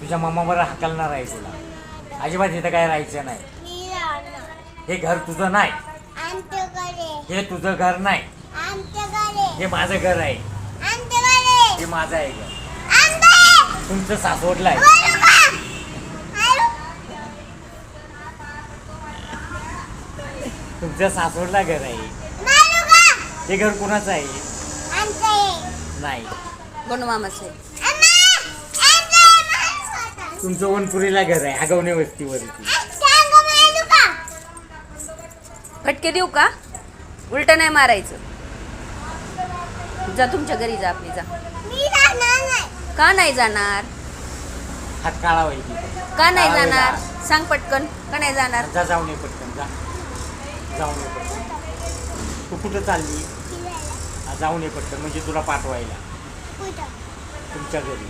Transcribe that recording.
तुझ्या मामावर हाकलणार आहे तुला. अजिबात इथं काय राहायचं नाही. मी राहणार. हे घर तुझं नाही. आमच्याकडे. हे तुझं घर नाही. आमच्याकडे. हे माझं घर आहे. आमच्याकडे. हे माझं आहे घर. आमच्याकडे. तुमचं सासवडलं आहे. बोलू का? हॅलो? तुमचं सासवडला घर आहे. बोलू का? हे घर कुणाचं आहे? आमचं आहे. नाही. गणू मामाचं आहे. अम्मा! आमचं आहे. तुमचं वनपुरीला घर आहे आगवणे वस्तीवरती. सांग बोलू का? फटके देऊ का? उलट नाही मारायचं. जा तुमच्या घरी जा आपली जा. मी राहणार नाही. का नाही जाणार? हात काळा व्हायची. का नाही जाणार? सांग पटकन का नाही जाणार? जा जाऊन ये पटकन जा. जाऊन ये पटकन. तू कुठं चालली? फिरायला. जाऊन ये पटकन म्हणजे तुला पाठवायला कुठं? तुमच्या घरी.